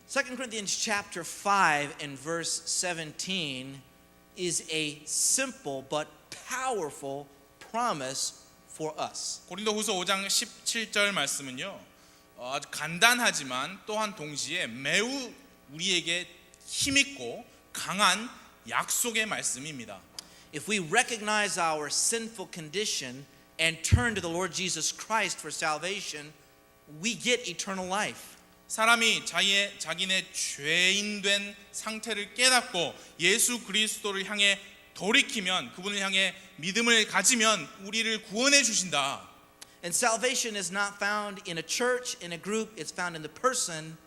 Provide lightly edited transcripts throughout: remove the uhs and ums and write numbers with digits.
2 Corinthians chapter 5 and verse 17 is a simple but powerful promise for us. 고린도후서 5장 17절 말씀은요, 아주 간단하지만 또한 동시에 매우 우리에게 힘있고 강한 약속의 말씀입니다. If we recognize our sinful condition and turn to the Lord Jesus Christ for salvation, we get eternal life. 사람이 자기네 죄인된 상태를 깨닫고 예수 그리스도를 향해 돌이키면, 그분을 향해 믿음을 가지면 우리를 구원해 주신다. And salvation is not found in a church, in a group. It's found in the person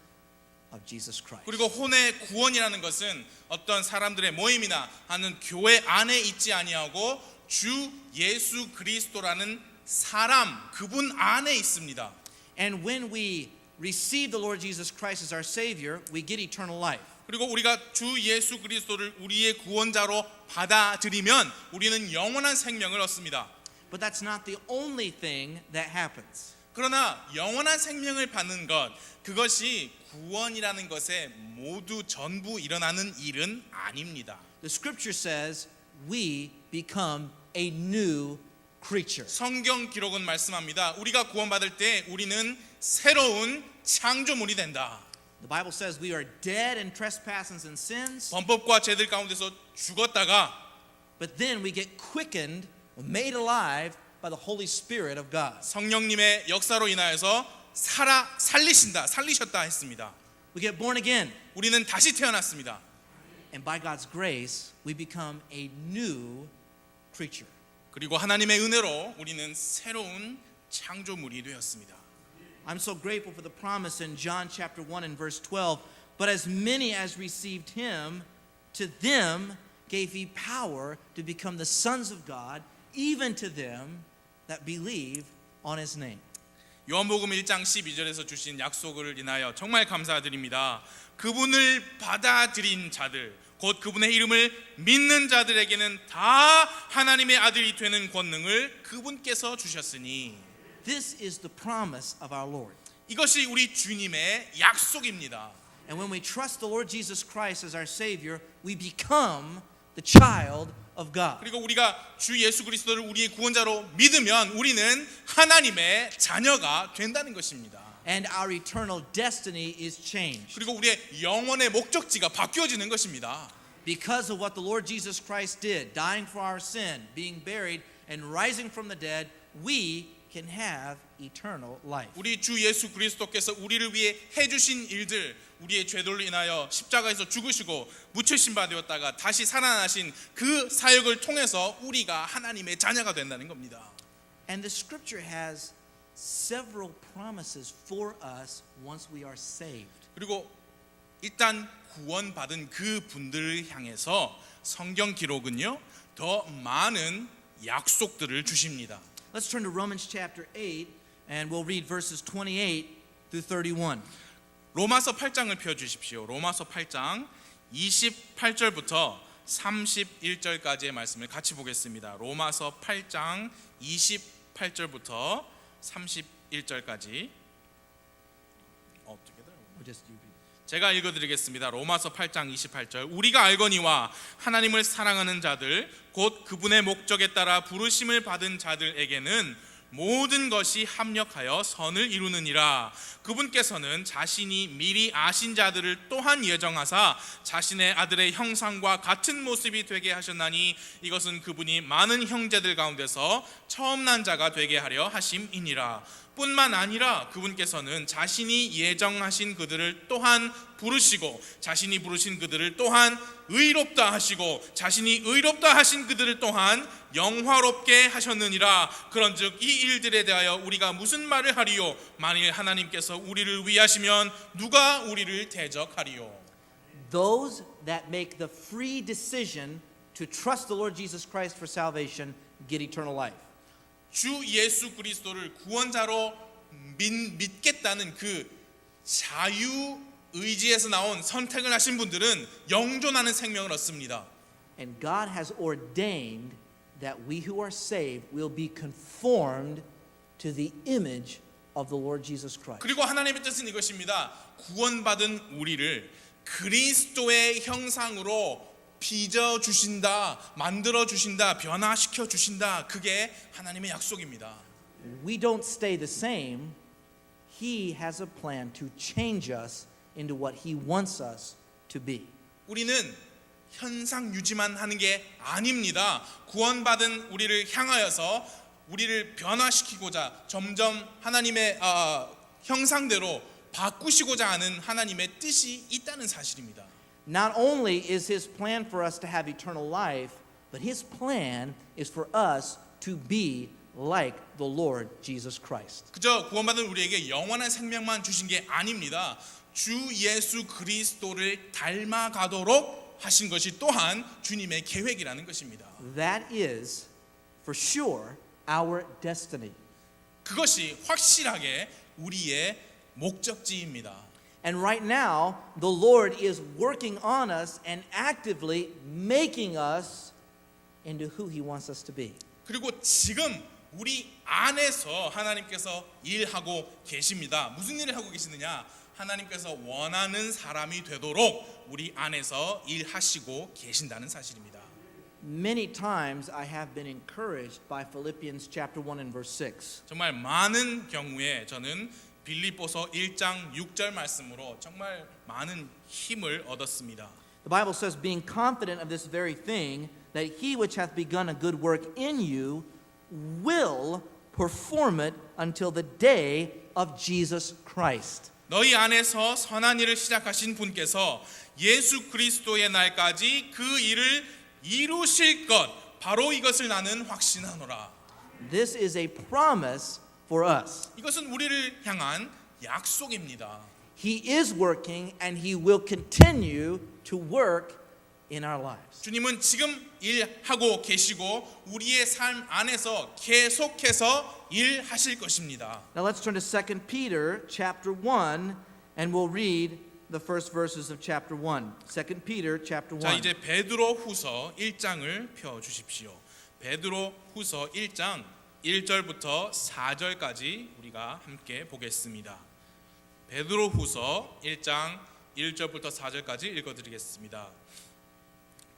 of Jesus Christ. 그리고 혼의 구원이라는 것은 어떤 사람들의 모임이나 하는 교회 안에 있지 아니하고 주 예수 그리스도라는 사람, 그분 안에 있습니다. And when we receive the Lord Jesus Christ as our Savior, we get eternal life. 그리고 우리가 주 예수 그리스도를 우리의 구원자로 받아들이면 우리는 영원한 생명을 얻습니다. But that's not the only thing that happens. 그러나 영원한 생명을 받는 것, 그것이 구원이라는 것에 모두 전부 일어나는 일은 아닙니다. The scripture says we become a new creature. 성경 기록은 말씀합니다. 우리가 구원받을 때 우리는 새로운 창조물이 된다. The Bible says we are dead in trespasses and sins, 범법과 죄들 가운데서 죽었다가 but then we get quickened, made alive by the Holy Spirit of God. 성령님의 역사로 인하여서 살리셨다 했습니다. We get born again, 우리는 다시 태어났습니다. and by God's grace, we become a new creature. 그리고 하나님의 은혜로 우리는 새로운 창조물이 되었습니다. I'm so grateful for the promise in John chapter 1 and verse 12. But as many as received him, to them gave he power to become the sons of God, even to them that believe on his name. 요한복음 1장 12절에서 주신 약속을 인하여 정말 감사드립니다. 그분을 받아들인 자들, 곧 그분의 이름을 믿는 자들에게는 다 하나님의 아들이 되는 권능을 그분께서 주셨으니. This is the promise of our Lord. 이것이 우리 주님의 약속입니다. And when we trust the Lord Jesus Christ as our Savior, we become the child of God. 그리고 우리가 주 예수 그리스도를 우리의 구원자로 믿으면 우리는 하나님의 자녀가 된다는 것입니다. And our eternal destiny is changed. 그리고 우리의 영혼의 목적지가 바뀌어지는 것입니다. Because of what the Lord Jesus Christ did, dying for our sin, being buried, and rising from the dead, we can have eternal life. 우리 주 예수 그리스도께서 우리를 위해 해주신 일들, 우리의 죄들로 인하여 십자가에서 죽으시고 묻히신 바 되었다가 다시 살아나신 그 사역을 통해서 우리가 하나님의 자녀가 된다는 겁니다. And the scripture has several promises for us once we are saved. 그리고 일단 구원받은 그 분들을 향해서 성경 기록은요, 더 많은 약속들을 주십니다. Let's turn to Romans chapter 8 and we'll read verses 28 through 31. 로마서 8장을 펴 주십시오. 로마서 8장 28절부터 31절까지의 말씀을 같이 보겠습니다. 로마서 8장 28절부터 31절까지. 제가 읽어드리겠습니다. 로마서 8장 28절. 우리가 알거니와 하나님을 사랑하는 자들 곧 그분의 목적에 따라 부르심을 받은 자들에게는 모든 것이 합력하여 선을 이루느니라. 그분께서는 자신이 미리 아신 자들을 또한 예정하사 자신의 아들의 형상과 같은 모습이 되게 하셨나니 이것은 그분이 많은 형제들 가운데서 처음 난 자가 되게 하려 하심이니라. 뿐만 아니라 그분께서는 자신이 예정하신 그들을 또한 부르시고 자신이 부르신 그들을 또한 의롭다 하시고 자신이 의롭다 하신 그들을 또한 영화롭게 하셨느니라. 그런즉 이 일들에 대하여 우리가 무슨 말을 하리요? 만일 하나님께서 우리를 위하시면 누가 우리를 대적하리요? Those that make the free decision to trust the Lord Jesus Christ for salvation get eternal life. 주 예수 그리스도를 구원자로 믿겠다는 그 자유 의지에서 나온 선택을 하신 분들은 영존하는 생명을 얻습니다. And God has ordained that we who are saved will be conformed to the image of the Lord Jesus Christ. 그리고 하나님의 뜻은 이것입니다. 구원받은 우리를 그리스도의 형상으로 빚어 주신다, 만들어 주신다, 변화시켜 주신다. 그게 하나님의 약속입니다. We don't stay the same. He has a plan to change us into what He wants us to be. 우리는 현상 유지만 하는 게 아닙니다. 구원받은 우리를 향하여서 우리를 변화시키고자 점점 하나님의 형상대로 바꾸시고자 하는 하나님의 뜻이 있다는 사실입니다. Not only is His plan for us to have eternal life, but His plan is for us to be like the Lord Jesus Christ. 그저 구원받은 우리에게 영원한 생명만 주신 게 아닙니다. 주 예수 그리스도를 닮아가도록 하신 것이 또한 주님의 계획이라는 것입니다. That is, for sure, our destiny. 그것이 확실하게 우리의 목적지입니다. And right now, the Lord is working on us and actively making us into who He wants us to be. 그리고 지금 우리 안에서 하나님께서 일하고 계십니다. 무슨 일을 하고 계시느냐? 하나님께서 원하는 사람이 되도록 우리 안에서 일하시고 계신다는 사실입니다. Many times I have been encouraged by Philippians chapter 1 and verse 6. 정말 많은 경우에 저는 빌립보서 1장 6절 말씀으로 정말 많은 힘을 얻었습니다. The Bible says, being confident of this very thing, that He which hath begun a good work in you will perform it until the day of Jesus Christ. 너희 안에서 선한 일을 시작하신 분께서 예수 그리스도의 날까지 그 일을 이루실 것, 바로 이것을 나는 확신하노라. This is a promise for us. 이것은 우리를 향한 약속입니다. He is working and He will continue to work in our lives. 주님은 지금 일하고 계시고 우리의 삶 안에서 계속해서 일하실 것입니다. Now let's turn to 2 Peter chapter 1 and we'll read the first verses of chapter 1. 2 Peter chapter 1. 자, 이제 베드로 후서 1장을 펴 주십시오. 베드로 후서 1장 1절부터 4절까지 우리가 함께 보겠습니다. 베드로 후서 1장 1절부터 4절까지 읽어 드리겠습니다.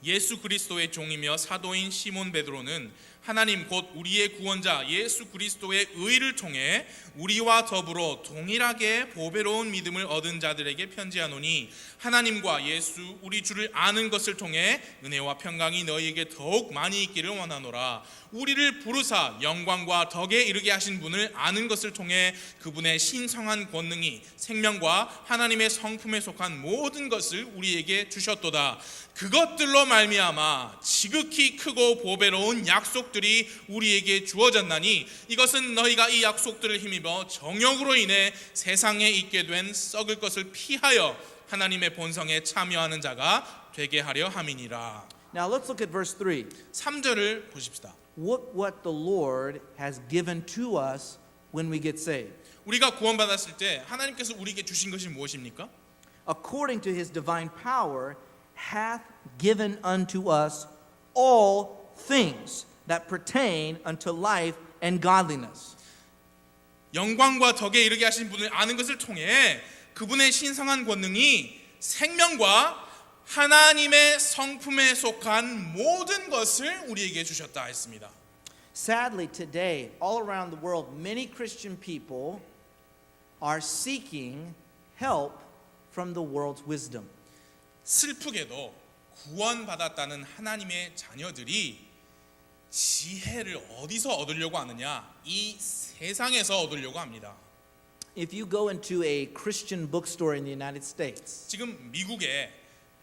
예수 그리스도의 종이며 사도인 시몬 베드로는 하나님 곧 우리의 구원자 예수 그리스도의 의를 통해 우리와 더불어 동일하게 보배로운 믿음을 얻은 자들에게 편지하노니 하나님과 예수 우리 주를 아는 것을 통해 은혜와 평강이 너희에게 더욱 많이 있기를 원하노라. 우리를 부르사 영광과 덕에 이르게 하신 분을 아는 것을 통해 그분의 신성한 권능이 생명과 하나님의 성품에 속한 모든 것을 우리에게 주셨도다. 그것들로 말미암아 지극히 크고 보배로운 약속들이 우리에게 주어졌나니 이것은 너희가 이 약속들을 힘입어 정욕으로 인해 세상에 있게 된 썩을 것을 피하여 하나님의 본성에 참여하는 자가 되게 하려 함이니라. Now let's look at verse 3. 3절을 보십시다. Look what the Lord has given to us when we get saved. 우리가 구원받았을 때 하나님께서 우리에게 주신 것이 무엇입니까? According to His divine power hath given unto us all things that pertain unto life and godliness. 영광과 덕에 이르게 하신 분을 아는 것을 통해 그분의 신성한 권능이 생명과 하나님의 성품에 속한 모든 것을 우리에게 주셨다 했습니다. Sadly, today, all around the world, many Christian people are seeking help from the world's wisdom. 슬프게도 구원받았다는 하나님의 자녀들이 지혜를 어디서 얻으려고 하느냐? 이 세상에서 얻으려고 합니다. If you go into a Christian bookstore in the United States, 지금 미국에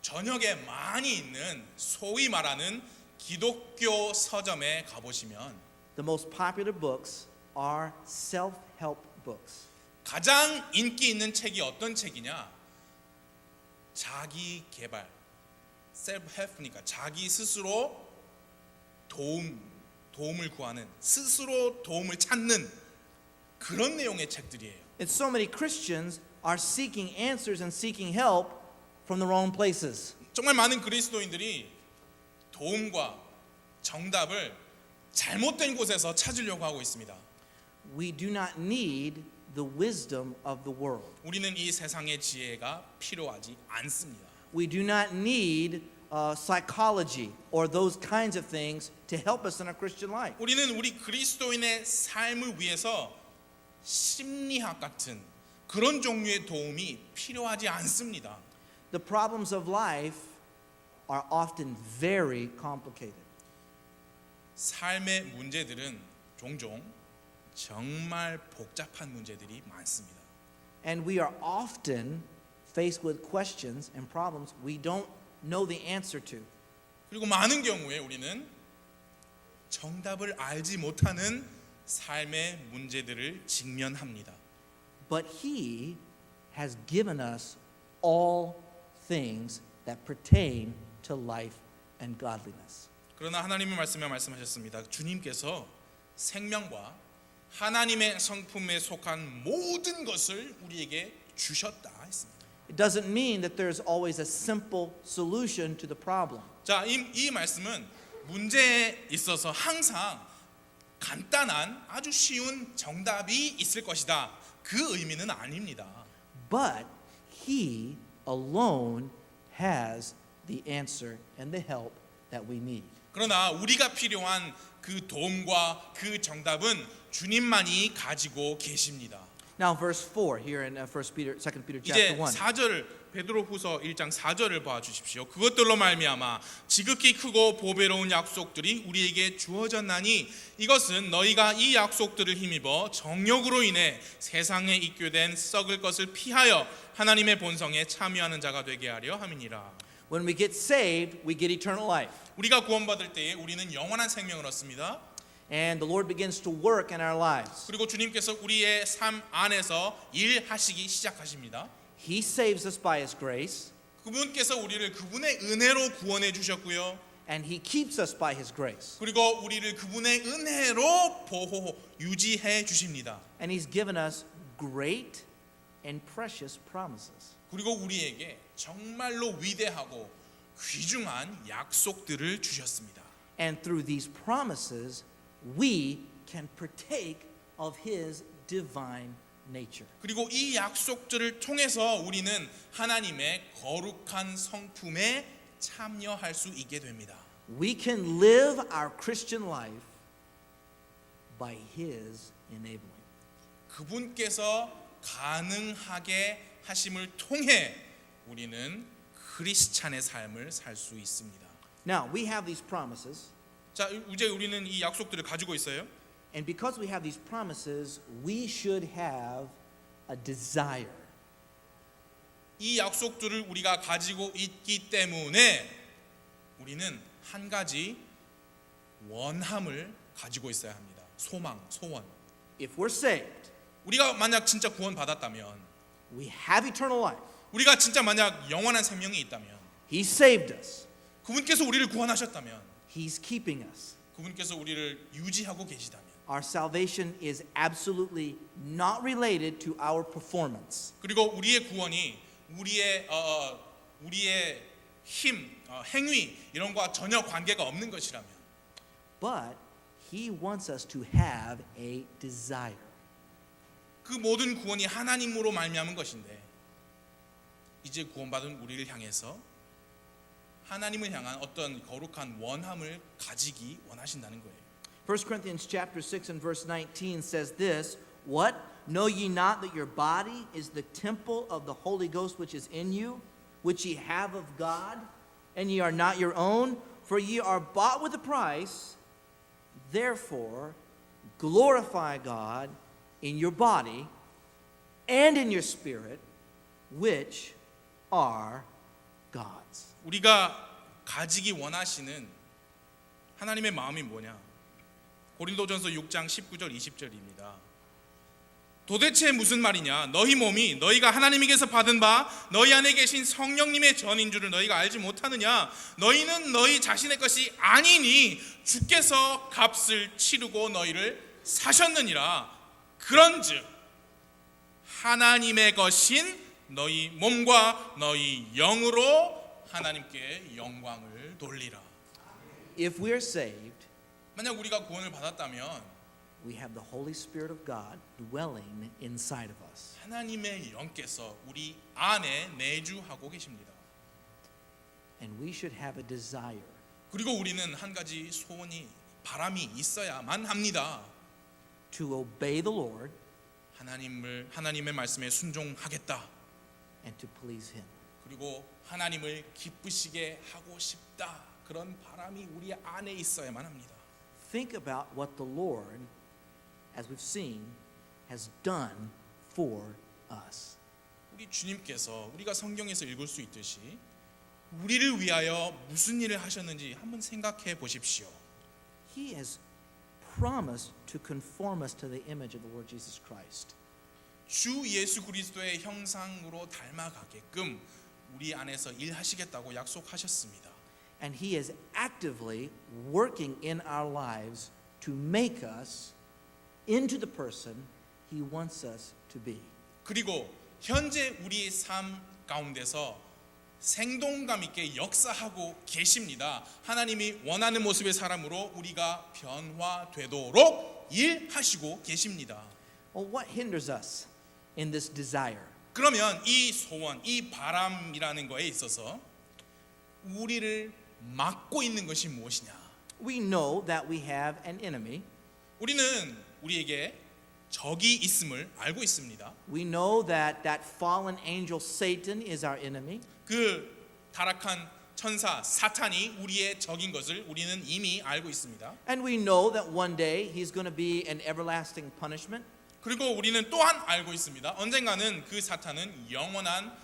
전역에 많이 있는 소위 말하는 기독교 서점에 가보시면 the most popular books are self-help books. 가장 인기 있는 책이 어떤 책이냐? 자기 개발, self-help니까 자기 스스로 도움을 구하는, 스스로 도움을 찾는 그런 내용의 책들이에요. And so many Christians are seeking answers and seeking help from the wrong places. 정말 많은 그리스도인들이 도움과 정답을 잘못된 곳에서 찾으려고 하고 있습니다. We do not need the wisdom of the world. 우리는 이 세상의 지혜가 필요하지 않습니다. We do not need psychology or those kinds of things to help us in our Christian life. 우리는 우리 그리스도인의 삶을 위해서 심리학 같은 그런 종류의 도움이 필요하지 않습니다. The problems of life are often very complicated. 삶의 문제들은 종종 정말 복잡한 문제들이 많습니다. And we are often faced with questions and problems we don't know the answer to. 그리고 많은 경우에 우리는 정답을 알지 못하는 삶의 문제들을 직면합니다. But He has given us all things that pertain to life and godliness. 그러나 하나님의 말씀에 말씀하셨습니다. 주님께서 생명과 하나님의 성품에 속한 모든 것을 우리에게 주셨다 했습니다. It doesn't mean that there's always a simple solution to the problem. 자, 이 말씀은 문제에 있어서 항상 간단한 아주 쉬운 정답이 있을 것이다. 그 의미는 아닙니다. But He alone has the answer and the help that we need. 그러나 우리가 필요한 그 도움과 그 정답은 주님만이 가지고 계십니다. Now verse 4 here in 2 Peter 이제 chapter 1. 4절 베드로후서 1장 4절을 봐 주십시오. 그것들로 말미암아 지극히 크고 보배로운 약속들이 우리에게 주어졌나니 이것은 너희가 이 약속들을 힘입어 정욕으로 인해 세상에 입교된 썩을 것을 피하여 하나님의 본성에 참여하는 자가 되게 하려 함이니라. When we get saved, we get eternal life. 우리가 구원받을 때에 우리는 영원한 생명을 얻습니다. And the Lord begins to work in our lives. 그리고 주님께서 우리의 삶 안에서 일하시기 시작하십니다. He saves us by His grace, 그분께서 우리를 그분의 은혜로 구원해 주셨고요. and He keeps us by His grace. 그리고 우리를 그분의 은혜로 보호 유지해 주십니다. And He's given us great and precious promises. 그리고 우리에게 정말로 위대하고 귀중한 약속들을 주셨습니다. And through these promises, we can partake of His divine nature. 그리고 이 약속들을 통해서 우리는 하나님의 거룩한 성품에 참여할 수 있게 됩니다. We can live our Christian life by His enabling. 그분께서 가능하게 하심을 통해 우리는 크리스찬의 삶을 살 수 있습니다. Now, we have these promises, 자, 이제 우리는 이 약속들을 가지고 있어요. and because we have these promises, we should have a desire. 이 약속들을 우리가 가지고 있기 때문에 우리는 한 가지 원함을 가지고 있어야 합니다. 소망, 소원. If we're saved, 우리가 만약 진짜 구원 받았다면, we have eternal life. 우리가 진짜 만약 영원한 생명이 있다면, He saved us. 그분께서 우리를 구원하셨다면, He's keeping us. 그분께서 우리를 유지하고 계시다면, Our salvation is absolutely not related to our performance. 그리고 우리의 구원이 우리의 힘, 행위 이런 거와 전혀 관계가 없는 것이라면, But He wants us to have a desire. 그 모든 구원이 하나님으로 말미암은 것인데, 이제 구원받은 우리를 향해서 하나님을 향한 어떤 거룩한 원함을 가지기 원하신다는 거예요. 1 Corinthians chapter 6 and verse 19 says this, What? Know ye not that your body is the temple of the Holy Ghost which is in you, which ye have of God, and ye are not your own? For ye are bought with a price. Therefore, glorify God in your body and in your spirit, which are God's. 우리가 가지기 원하시는 하나님의 마음이 뭐냐? 고린도전서 6장 19절 20절입니다. 도대체 무슨 말이냐? 너희 몸이 너희가 하나님에게서 받은 바 너희 안에 계신 성령님의 전인 줄을 너희가 알지 못하느냐? 너희는 너희 자신의 것이 아니니 주께서 값을 치르고 너희를 사셨느니라. 그런즉 하나님의 것인 너희 몸과 너희 영으로 하나님께 영광을 돌리라. If we're saved, 만약 우리가 구원을 받았다면 we have the Holy Spirit of God dwelling inside of us. 하나님의 영께서 우리 안에 내주하고 계십니다. And we should have a desire 그리고 우리는 한 가지 소원이 바람이 있어야만 합니다. to obey the Lord 하나님의 말씀에 순종하겠다. and to please Him. 그리고 하나님을 기쁘시게 하고 싶다. 그런 바람이 우리 안에 있어야만 합니다. Think about what the Lord, as we've seen, has done for us. 우리 주님께서 우리가 성경에서 읽을 수 있듯이 우리를 위하여 무슨 일을 하셨는지 한번 생각해 보십시오. He has promised to conform us to the image of the Lord Jesus Christ. 주 예수 그리스도의 형상으로 닮아가게끔 우리 안에서 일하시겠다고 약속하셨습니다. And He is actively working in our lives to make us into the person He wants us to be. 그리고 현재 우리의 삶 가운데서 생동감 있게 역사하고 계십니다. 하나님이 원하는 모습의 사람으로 우리가 변화되도록 일하시고 계십니다. Well, what hinders us in this desire? 그러면 이 소원, 이 바람이라는 거에 있어서 우리를 막고 있는 것이 무엇이냐? We know that we have an enemy. 우리는 우리에게 적이 있음을 알고 있습니다. We know that that fallen angel Satan is our enemy. 그 타락한 천사 사탄이 우리의 적인 것을 우리는 이미 알고 있습니다. And we know that one day he's going to be an everlasting punishment. 그리고 우리는 또한 알고 있습니다. 언젠가는 그 사탄은 영원한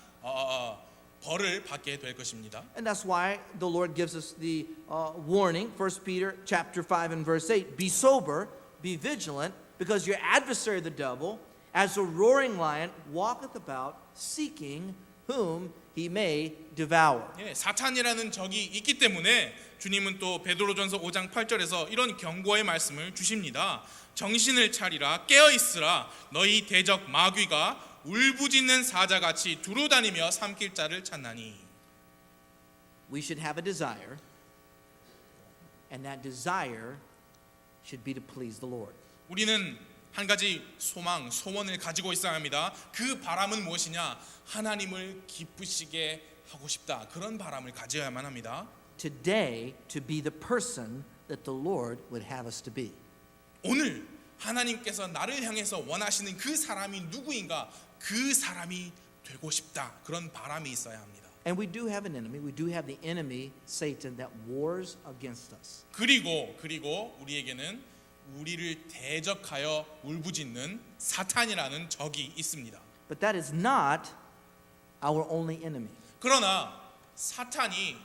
벌을 받게 될 것입니다. And that's why the Lord gives us the warning, 1 Peter chapter 5 and verse 8, be sober, be vigilant, because your adversary the devil, as a roaring lion, walketh about seeking whom he may devour. 예, 사탄이라는 적이 있기 때문에 주님은 또 베드로전서 5장 8절에서 이런 경고의 말씀을 주십니다. 정신을 차리라 깨어 있으라 너희 대적 마귀가 울부짖는 사자같이 두루다니며 삼킬 자를 찾나니. We should have a desire, and that desire should be to please the Lord. 우리는 한 가지 소망, 소원을 가지고 있어야 합니다. 그 바람은 무엇이냐? 하나님을 기쁘시게 하고 싶다. 그런 바람을 가져야만 합니다. Today, to be the person that the Lord would have us to be. 오늘 하나님께서 나를 향해서 원하시는 그 사람이 누구인가? 그 사람이 되고 싶다. 그런 바람이 있어야 합니다. And we do have an enemy. We do have the enemy, Satan, that wars against us. 그리고 우리에게는 우리를 대적하여 울부짖는 사탄이라는 적이 있습니다. But that is not our only enemy. 그러나 사탄이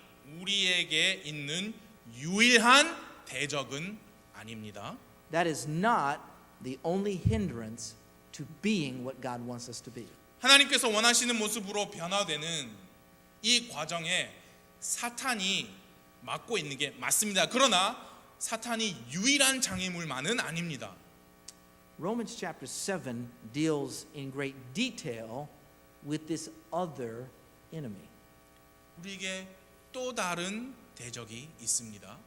우리에게 있는 유일한 대적은 아닙니다. That is not the only hindrance to being what God wants us to be. 하나님께서 원하시는 모습으로 변화되는 이 과정에 사탄이 막고 있는 게 맞습니다. 그러나 사탄이 유일한 장애물만은 아닙니다. Romans chapter 7 deals in great detail with this other enemy. 우리에게 또 다른 대적이 있습니다.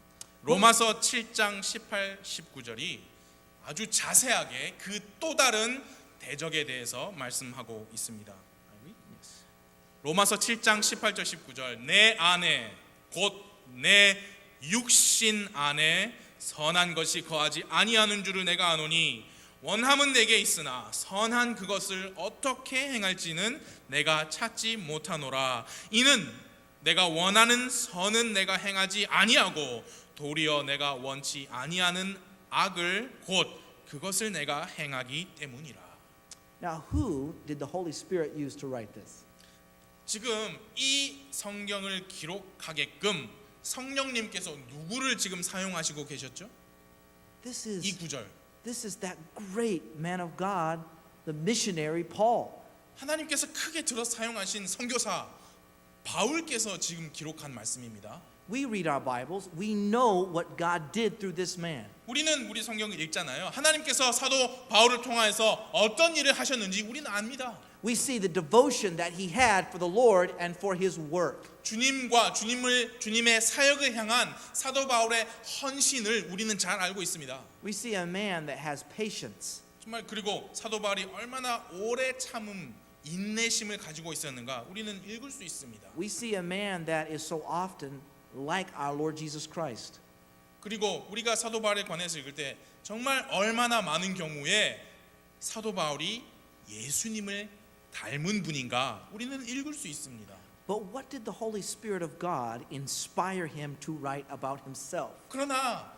로마서 7장 18, 19절이 아주 자세하게 그 또 다른 대적에 대해서 말씀하고 있습니다. 로마서 7장 18절 19절 내 안에 곧 내 육신 안에 선한 것이 거하지 아니하는 줄을 내가 아노니 원함은 내게 있으나 선한 그것을 어떻게 행할지는 내가 찾지 못하노라. 이는 내가 원하는 선은 내가 행하지 아니하고 도리어 내가 원치 아니하는 악을 곧 그것을 내가 행하기 때문이라. Now, who did the Holy Spirit use to write this? 지금 이 성경을 기록하게끔 성령님께서 누구를 지금 사용하시고 계셨죠? This 이 is 구절. that great man of God, the missionary Paul. 하나님께서 크게 들어 사용하신 선교사 바울께서 지금 기록한 말씀입니다. We read our Bibles. We know what God did through this man. 우리는 우리 성경을 읽잖아요. 하나님께서 사도 바울을 통하여서 어떤 일을 하셨는지 우리는 압니다. we see the devotion that he had for the Lord and for his work. 주님의 사역을 향한 사도 바울의 헌신을 우리는 잘 알고 있습니다. We see a man that has patience. 정말 그리고 사도 바울이 얼마나 오래 참음, 인내심을 가지고 있었는가 우리는 읽을 수 있습니다. We see a man that is so often like our Lord Jesus Christ. 그리고 우리가 사도 바울에 관해서 읽을 때 정말 얼마나 많은 경우에 사도 바울이 예수님을 닮은 분인가 우리는 읽을 수 있습니다. But what did the Holy Spirit of God inspire him to write about himself? 그러나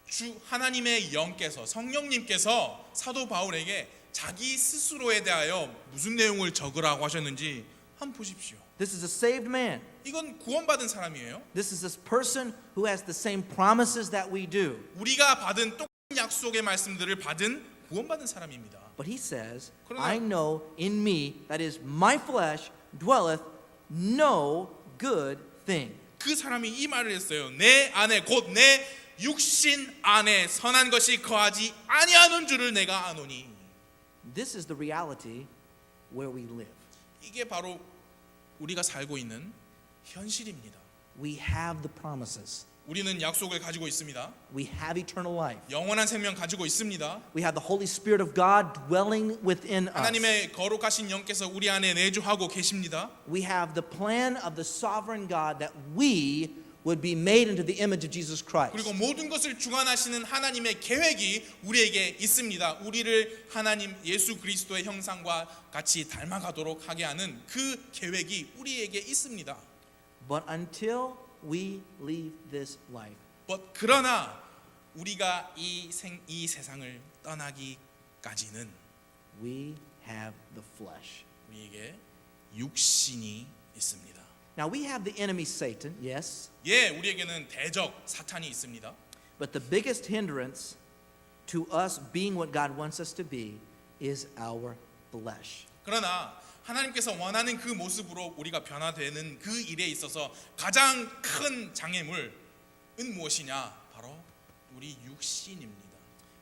주 하나님의 영께서 성령님께서 사도 바울에게 자기 스스로에 대하여 무슨 내용을 적으라고 하셨는지 한번 보십시오. This is a saved man. 이건 구원받은 사람이에요. This is this person who has the same promises that we do. 우리가 받은 똑같은 약속의 말씀들을 받은 구원받은 사람입니다. But he says, 그러나- I know in me, that is my flesh, dwelleth no good thing. 그 사람이 이 말을 했어요. 내 안에 곧 내 육신 안에 선한 것이 거하지 아니하는 줄을 내가 아노니. This is the reality where we live. 이게 바로 우리가 살고 있는 현실입니다. We have the promises. 우리는 약속을 가지고 있습니다. We have eternal life. 영원한 생명 가지고 있습니다. We have the Holy Spirit of God dwelling within us. 하나님의 거룩하신 영께서 우리 안에 내주하고 계십니다. We have the plan of the sovereign God that we would be made into the image of Jesus Christ. 그리고 모든 것을 주관하시는 하나님의 계획이 우리에게 있습니다. 우리를 하나님 예수 그리스도의 형상과 같이 닮아가도록 하게 하는 그 계획이 우리에게 있습니다. But until we leave this life, 그러나 우리가 이 세상을 떠나기까지는 we have the flesh. 우리에게 육신이 있습니다. Now we have the enemy Satan, yes, 예, 우리에게는 대적 사탄이 있습니다. but the biggest hindrance to us being what God wants us to be is our flesh. 그러나 하나님께서 원하는 그 모습으로 우리가 변화되는 그 일에 있어서 가장 큰 장애물은 무엇이냐? 바로 우리 육신입니다.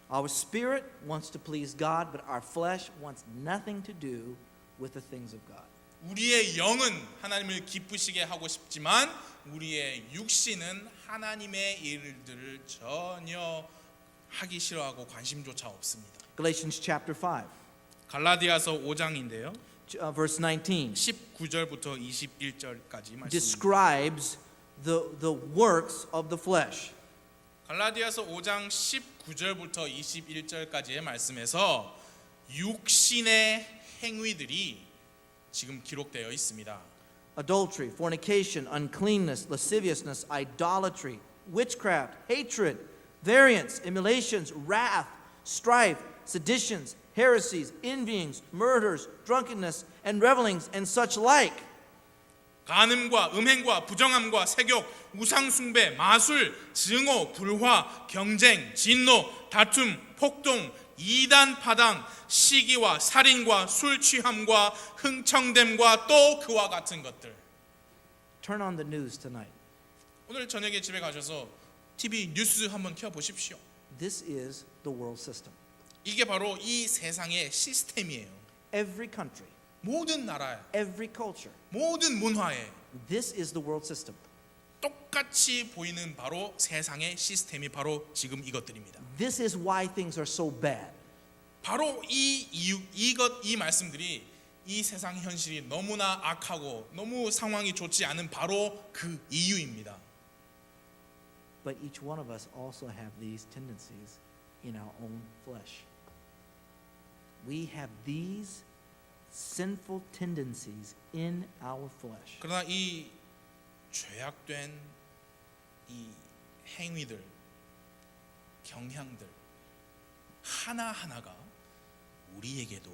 Our spirit wants to please God, but our flesh wants nothing to do with the things of God. 우리의 영은 하나님을 기쁘시게 하고 싶지만 우리의 육신은 하나님의 일들을 전혀 하기 싫어하고 관심조차 없습니다. Galatians chapter 5, 갈라디아서 5장인데요. verse 19 19절부터 21절까지 말씀입니다. describes the works of the flesh. 갈라디아서 5장 19절부터 21절까지의 말씀에서 육신의 행위들이 지금 기록되어 있습니다. Adultery, fornication, uncleanness, lasciviousness, idolatry, witchcraft, hatred, variance, emulations, wrath, strife, seditions, heresies, envyings, murders, drunkenness, and revelings, and such like. 간음과 음행과 부정함과 색욕, 우상숭배, 마술, 증오, 불화, 경쟁, 진노, 다툼, 폭동, 이단 파당, 시기와 살인과 술 취함과 흥청됨과 또 그와 같은 것들. Turn on the news tonight. 오늘 저녁에 집에 가셔서 TV 뉴스 한번 켜 보십시오. This is the world system. 이게 바로 이 세상의 시스템이에요. Every country, 모든 나라에, every culture, 모든 문화에 this is the world system. 똑같이 보이는 바로 세상의 시스템이 바로 지금 이것들입니다. This is why things are so bad. 바로 이 말씀들이 이 세상 현실이 너무나 악하고 너무 상황이 좋지 않은 바로 그 이유입니다. But each one of us also have these tendencies in our own flesh. We have these sinful tendencies in our flesh. 그러나 이 죄악된 이 행위들, 경향들 하나하나가 우리에게도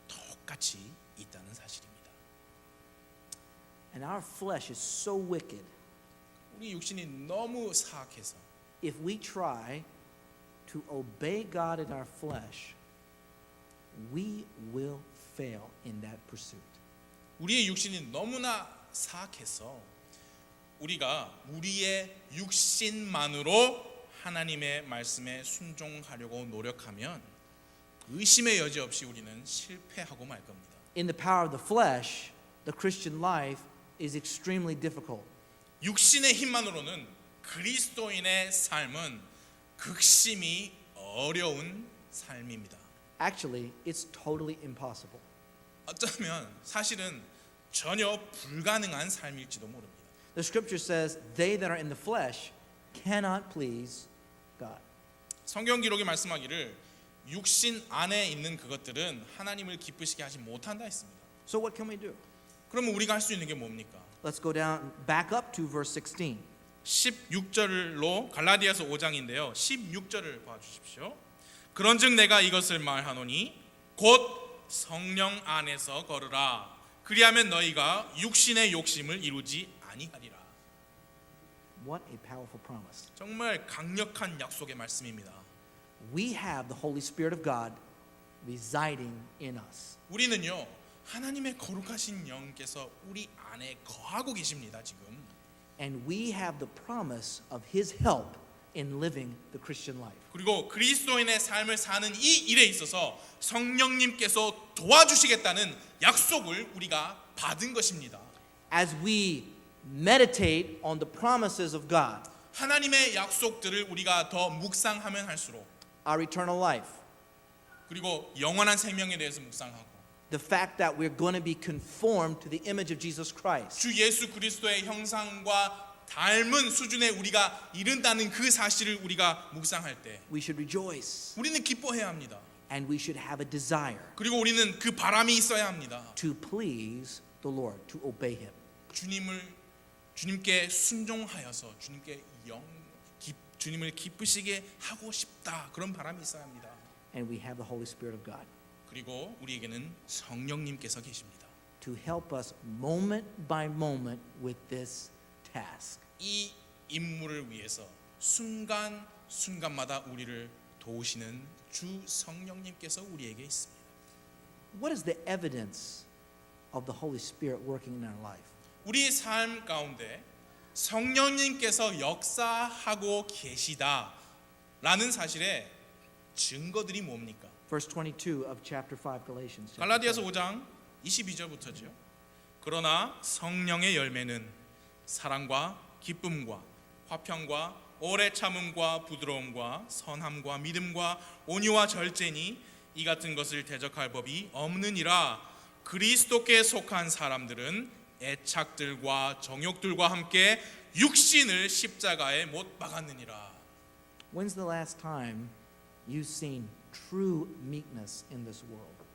똑같이 있다는 사실입니다. And our flesh is so wicked. 우리 육신이 너무 사악해서 If we try to obey God in our flesh, we will fail in that pursuit. 우리의 육신이 너무나 사악해서 우리가 우리의 육신만으로 하나님의 말씀에 순종하려고 노력하면 의심의 여지 없이 우리는 실패하고 말 겁니다. in the power of the flesh, the Christian life is extremely difficult. 육신의 힘만으로는 그리스도인의 삶은 극심히 어려운 삶입니다. Actually, it's totally impossible. 어쩌면 사실은 전혀 불가능한 삶일지도 모릅니다. The scripture says, they that are in the flesh cannot please God. 성경 기록이 말씀하기를 육신 안에 있는 그것들은 하나님을 기쁘시게 하지 못한다 했습니다. So what can we do? 그러면 우리가 할 수 있는 게 뭡니까? Let's go down, back up to verse 16. 16절로 갈라디아서 5장인데요. 16절을 봐주십시오. 그런즉 내가 이것을 말하노니 곧 성령 안에서 걸으라. 그리하면 너희가 육신의 욕심을 이루지 아니하리라. What a powerful promise. 정말 강력한 약속의 말씀입니다. We have the Holy Spirit of God residing in us. 우리는요 하나님의 거룩하신 영께서 우리 안에 거하고 계십니다. 지금 And we have the promise of His help in living the Christian life. 그리고 그리스도인의 삶을 사는 이 일에 있어서 성령님께서 도와주시겠다는 약속을 우리가 받은 것입니다. As we meditate on the promises of God, 하나님의 약속들을 우리가 더 묵상하면 할수록 our eternal life, 그리고 영원한 생명에 대해서 묵상하고 the fact that we're going to be conformed to the image of Jesus Christ, 주 예수 그리스도의 형상과 닮은 수준에 우리가 이른다는 그 사실을 우리가 묵상할 때 we should rejoice 우리는 기뻐해야 합니다. and we should have a desire 그리고 우리는 그 바람이 있어야 합니다. to please the Lord, to obey Him. 주님께 순종하여서 주님을 기쁘시게 하고 싶다. 그런 바람이 있어야 합니다. And we have the Holy Spirit of God 그리고 우리에게는 성령님께서 계십니다. to help us moment by moment with this task. 이 임무를 위해서 순간순간마다 우리를 도우시는 주 성령님께서 우리에게 있습니다. What is the evidence of the Holy Spirit working in our life? 우리 삶 가운데 성령님께서 역사하고 계시다라는 사실의 증거들이 뭡니까? Verse 22 of chapter 5 Galatians. chapter 갈라디아서 5. 5장 22절부터죠. 그러나 성령의 열매는 사랑과 기쁨과 화평과 오래 참음과 부드러움과 선함과 믿음과 온유와 절제니 이 같은 것을 대적할 법이 없느니라. 그리스도께 속한 사람들은 애착들과 정욕들과 함께 육신을 십자가에 못 박았느니라. When's the last time you've seen true meekness in this world?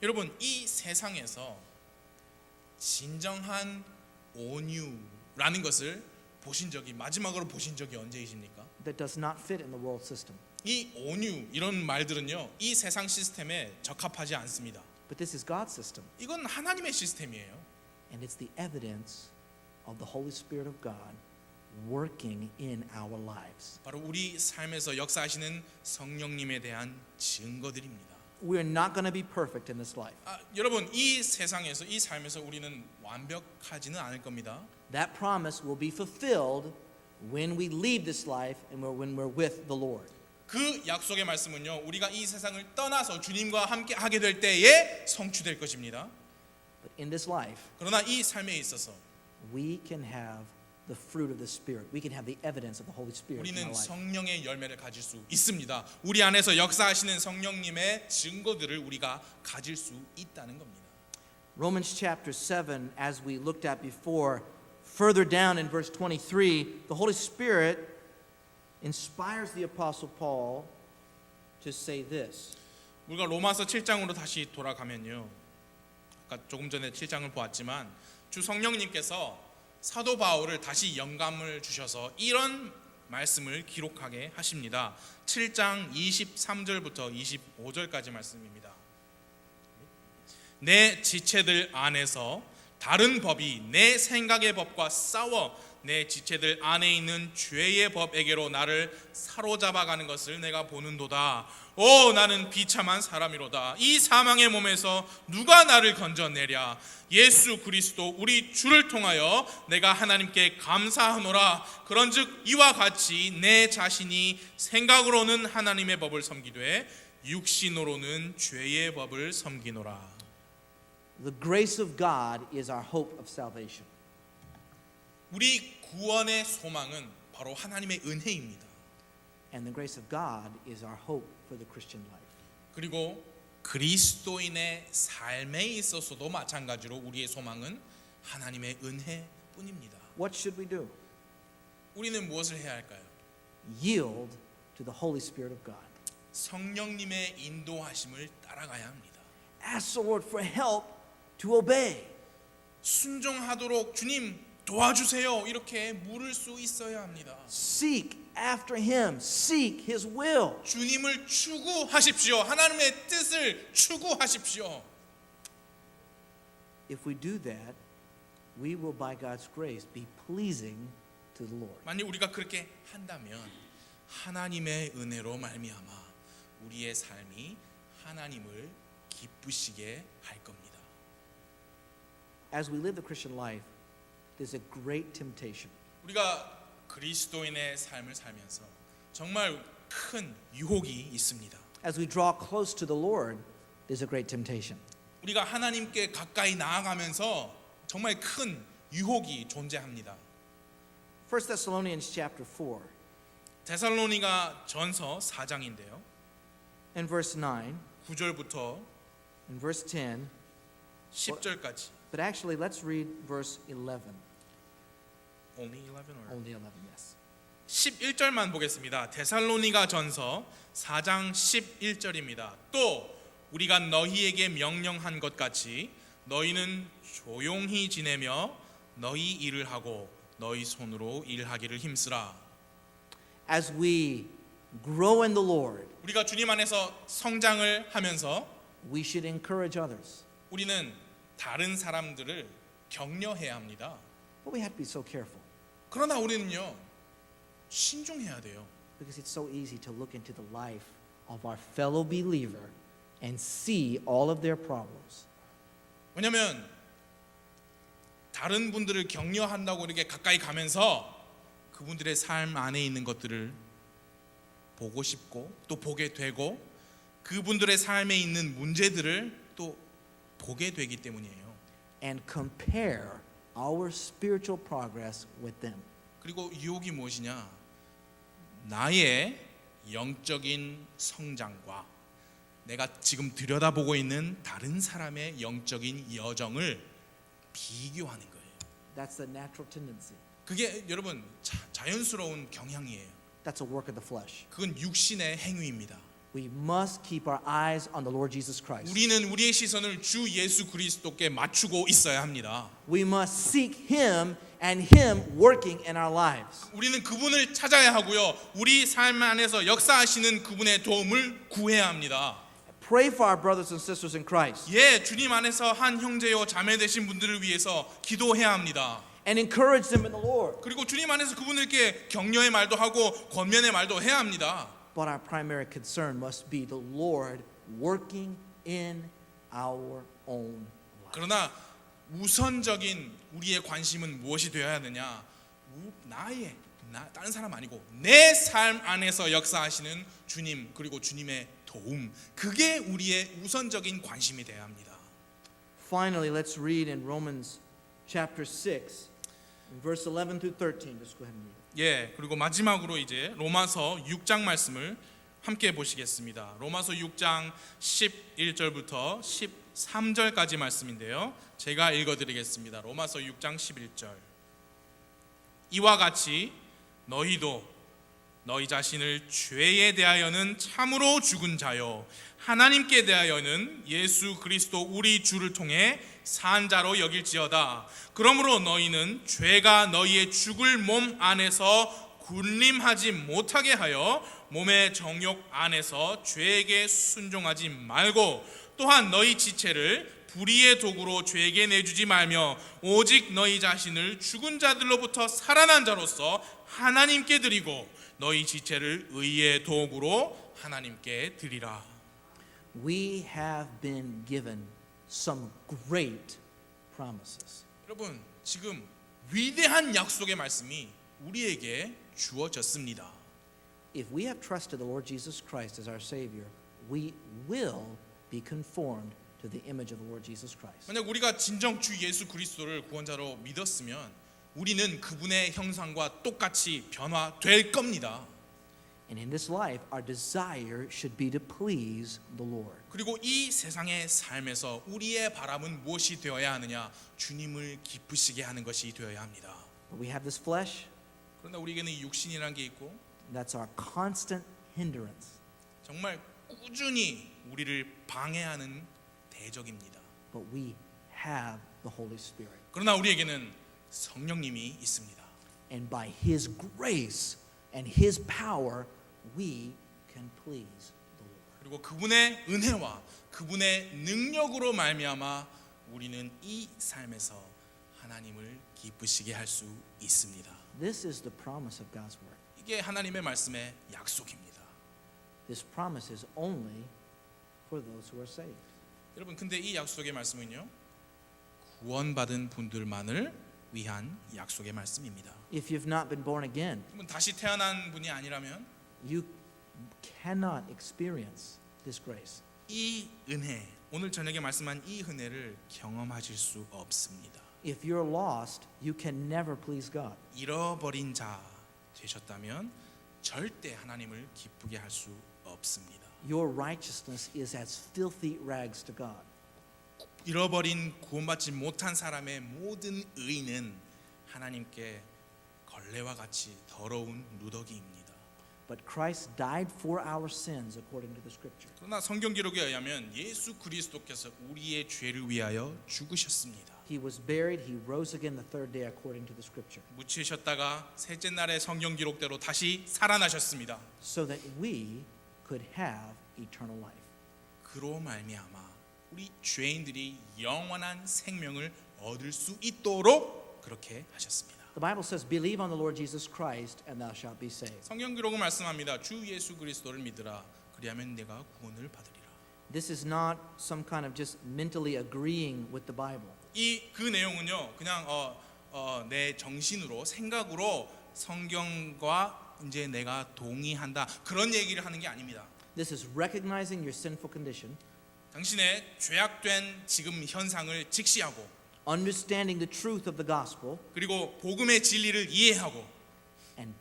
여러분 이 세상에서 진정한 온유라는 것을 마지막으로 보신 적이 언제이십니까? That does not fit in the world system. 이 온유 이런 말들은요 이 세상 시스템에 적합하지 않습니다. But this is God's system. 이건 하나님의 시스템이에요. And it's the evidence of the Holy Spirit of God working in our lives. 바로 우리 삶에서 역사하시는 성령님에 대한 증거들입니다. We're not going to be perfect in this life. 여러분 이 세상에서 이 삶에서 우리는 완벽하지는 않을 겁니다. That promise will be fulfilled when we leave this life and when we're with the Lord. 그 약속의 말씀은요 우리가 이 세상을 떠나서 주님과 함께 하게 될 때에 성취될 것입니다. But in this life, 그러나 이 삶에 있어서 we can have the fruit of the Spirit. We can have the evidence of the Holy Spirit in our 우리는 life. 성령의 열매를 가질 수 있습니다. 우리 안에서 역사하시는 성령님의 증거들을 우리가 가질 수 있다는 겁니다. Romans chapter 7, as we looked at before, further down in verse 23, the Holy Spirit inspires the Apostle Paul to say this. 우리가 로마서 7장으로 다시 돌아가면요. 아까 조금 전에 7장을 보았지만 주 성령님께서 사도 바울을 다시 영감을 주셔서 이런 말씀을 기록하게 하십니다. 7장 23절부터 25절까지 말씀입니다. 내 지체들 안에서 다른 법이 내 생각의 법과 싸워 내 지체들 안에 있는 죄의 법에게로 나를 사로잡아가는 것을 내가 보는도다. 오 나는 비참한 사람이로다. 이 사망의 몸에서 누가 나를 건져내랴. 예수 그리스도 우리 주를 통하여 내가 하나님께 감사하노라. 그런즉 이와 같이 내 자신이 생각으로는 하나님의 법을 섬기되 육신으로는 죄의 법을 섬기노라. The grace of God is our hope of salvation. 우리 구원의 소망은 바로 하나님의 은혜입니다. And the grace of God is our hope for the Christian life. 그리고 그리스도인의 삶에 있어서도 마찬가지로 우리의 소망은 하나님의 은혜뿐입니다. What should we do? 우리는 무엇을 해야 할까요? Yield to the Holy Spirit of God. 성령님의 인도하심을 따라가야 합니다. Ask the Lord for help to obey. 순종하도록 주님 도와주세요. 이렇게 물을 수 있어야 합니다. Seek after Him. Seek His will. 주님을 추구하십시오. 하나님의 뜻을 추구하십시오. If we do that, we will by God's grace be pleasing to the Lord. 만약 우리가 그렇게 한다면 하나님의 은혜로 말미암아 우리의 삶이 하나님을 기쁘시게 할 겁니다. As we live the Christian life, there's a great temptation. 우리가 그리스도인의 삶을 살면서 정말 큰 유혹이 있습니다. As we draw close to the Lord, there's a great temptation. 우리가 하나님께 가까이 나아가면서 정말 큰 유혹이 존재합니다. 1 Thessalonians chapter 4 데살로니가 전서 4장인데요. and verse 9 9절부터 and verse 10. 10절까지. But actually, let's read verse 11. Only 11 or Only 11, yes. 11절만 보겠습니다. 데살로니가 전서 4장 11절입니다. 또 우리가 너희에게 명령한 것 같이 너희는 조용히 지내며 너희 일을 하고 너희 손으로 일하기를 힘쓰라. As we grow in the Lord, 우리가 주님 안에서 성장을 하면서 we should encourage others. 우리는 다른 사람들을 격려해야 합니다. But we have to be so careful 그러나 우리는요 신중해야 돼요. because it's so easy to look into the life of our fellow believer and see all of their problems. 왜냐하면 다른 분들을 격려한다고 이렇게 가까이 가면서 그분들의 삶 안에 있는 것들을 보고 싶고 또 보게 되고 그분들의 삶에 있는 문제들을 또 보게 되기 때문이에요. And compare our spiritual progress with them. 그리고 유혹이 무엇이냐? 나의 영적인 성장과 내가 지금 들여다보고 있는 다른 사람의 영적인 여정을 비교하는 거예요. That's the natural tendency. 그게 여러분 자연스러운 경향이에요. That's a work of the flesh. 그건 육신의 행위입니다. We must keep our eyes on the Lord Jesus Christ. 우리는 우리의 시선을 주 예수 그리스도께 맞추고 있어야 합니다. We must seek Him and Him working in our lives. 우리는 그분을 찾아야 하고요. 우리 삶 안에서 역사하시는 그분의 도움을 구해야 합니다. Pray for our brothers and sisters in Christ. 예, 주님 안에서 한 형제요 자매 되신 분들을 위해서 기도해야 합니다. And encourage them in the Lord. 그리고 주님 안에서 그분들께 격려의 말도 하고 권면의 말도 해야 합니다. But our primary concern must be the Lord working in our own lives. 그러나 우선적인 우리의 관심은 무엇이 되어야 하느냐? 다른 사람 아니고 내 삶 안에서 역사하시는 주님 그리고 주님의 도움, 그게 우리의 우선적인 관심이 되어야 합니다. Finally, let's read in Romans chapter 6, verse 11 through 13. Just go ahead and read it. 예, 그리고 마지막으로 이제 로마서 6장 말씀을 함께 보시겠습니다. 로마서 6장 11절부터 13절까지 말씀인데요. 제가 읽어드리겠습니다. 로마서 6장 11절. 이와 같이 너희도 너희 자신을 죄에 대하여는 참으로 죽은 자요 하나님께 대하여는 예수 그리스도 우리 주를 통해 산 자로 여길지어다. 그러므로 너희는 죄가 너희의 죽을 몸 안에서 군림하지 못하게 하여 몸의 정욕 안에서 죄에게 순종하지 말고 또한 너희 지체를 불의의 도구로 죄에게 내주지 말며 오직 너희 자신을 죽은 자들로부터 살아난 자로서 하나님께 드리고 너희 지체를 의의 도구로 하나님께 드리라. We have been given some great promises. 여러분, 지금 위대한 약속의 말씀이 우리에게 주어졌습니다. If we have trusted the Lord Jesus Christ as our Savior, we will be conformed to the image of the Lord Jesus Christ. 만약 우리가 진정 주 예수 그리스도를 구원자로 믿었으면 우리는 그분의 형상과 똑같이 변화될 겁니다. And in this life, our desire should be to please the Lord. 그리고 이 세상의 삶에서 우리의 바람은 무엇이 되어야 하느냐? 주님을 기쁘시게 하는 것이 되어야 합니다. But we have this flesh, 그러나 우리에게는 이 육신이라는 게 있고 and that's our constant hindrance. 정말 꾸준히 우리를 방해하는 대적입니다. But we have the Holy Spirit. 그러나 우리에게는 성령님이 있습니다. And by His grace and His power, we can please the Lord. 그리고 그분의 은혜와 그분의 능력으로 말미암아 우리는 이 삶에서 하나님을 기쁘시게 할 수 있습니다. This is the promise of God's word. 이게 하나님의 말씀의 약속입니다. This promise is only for those who are saved. 여러분, 근데 이 약속의 말씀은요, 구원받은 분들만을 위한 약속의 말씀입니다. If you've not been born again, 여러분, 다시 태어난 분이 아니라면 you cannot experience this grace. 이 은혜, 오늘 저녁에 말씀한 이 은혜를 경험하실 수 없습니다. If you're lost, you can never please God. 잃어버린 자 되셨다면 절대 하나님을 기쁘게 할 수 없습니다. Your righteousness is as filthy rags to God. 잃어버린 구원받지 못한 사람의 모든 의는 하나님께 걸레와 같이 더러운 누더기입니다. But Christ died for our sins according to the scripture. 그러나 성경 기록에 의하면 예수 그리스도께서 우리의 죄를 위하여 죽으셨습니다. He was buried, he rose again the third day according to the scripture. 묻히셨다가 셋째 날에 성경 기록대로 다시 살아나셨습니다. So that we could have eternal life. 그로 말미암아 우리 죄인들이 영원한 생명을 얻을 수 있도록 그렇게 하셨습니다. The Bible says, believe on the Lord Jesus Christ and thou shalt be saved. 성경 기록은 말씀합니다. 주 예수 그리스도를 믿으라. 그리하면 내가 구원을 받으리라. This is not some kind of just mentally agreeing with the Bible. 그 내용은요, 그냥 내 정신으로 생각으로 성경과 이제 내가 동의한다 그런 얘기를 하는 게 아닙니다. This is recognizing your sinful condition, 당신의 죄악된 지금 현상을 직시하고 understanding the truth of the gospel, 그리고 복음의 진리를 이해하고 and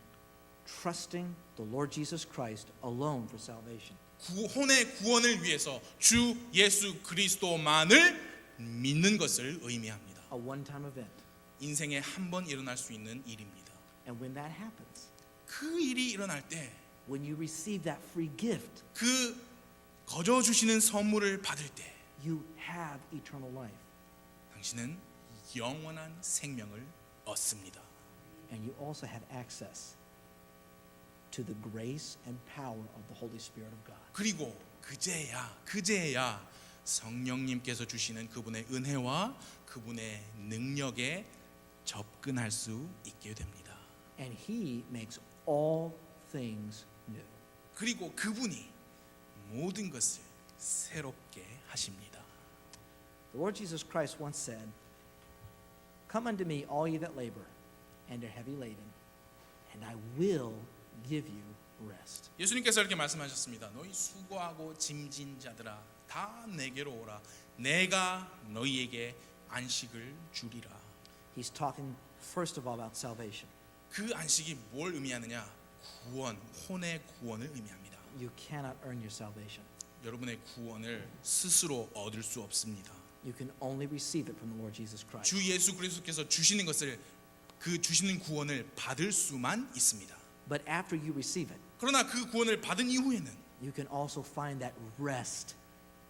trusting the Lord Jesus Christ alone for salvation. 구원의 구원을 위해서 주 예수 그리스도만을 믿는 것을 의미합니다. A one-time event. 인생에 한 번 일어날 수 있는 일입니다. And when that happens, 그 일이 일어날 때 when you receive that free gift, 그 거저 주시는 선물을 받을 때 you have eternal life. 당신은 영원한 생명을 얻습니다. And you also have access to the grace and power of the Holy Spirit of God. 그리고 그제야 성령님께서 주시는 그분의 은혜와 그분의 능력에 접근할 수 있게 됩니다. And He makes all things new. 그리고 그분이 모든 것을 새롭게 하십니다. The Lord Jesus Christ once said, "Come unto me, all ye that labor and are heavy laden, and I will give you rest." 예수님께서 이렇게 말씀하셨습니다. 너희 수고하고 짐진 자들아 다 내게로 오라. 내가 너희에게 안식을 주리라. He's talking first of all about salvation. 그 안식이 뭘 의미하느냐? 구원, 혼의 구원을 의미합니다. You cannot earn your salvation. 여러분의 구원을 스스로 얻을 수 없습니다. You can only receive it from the Lord Jesus Christ. 주 예수 그리스도께서 주시는 것을 그 주시는 구원을 받을 수만 있습니다. But after you receive it, 그러나 그 구원을 받은 이후에는 you can also find that rest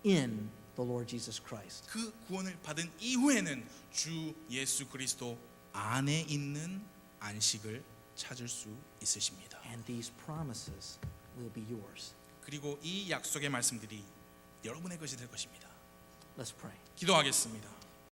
in the Lord Jesus Christ. 그 구원을 받은 이후에는 주 예수 그리스도 안에 있는 안식을 찾을 수 있으십니다. And these promises will be yours. 그리고 이 약속의 말씀들이 여러분의 것이 될 것입니다. Let's pray. 기도하겠습니다.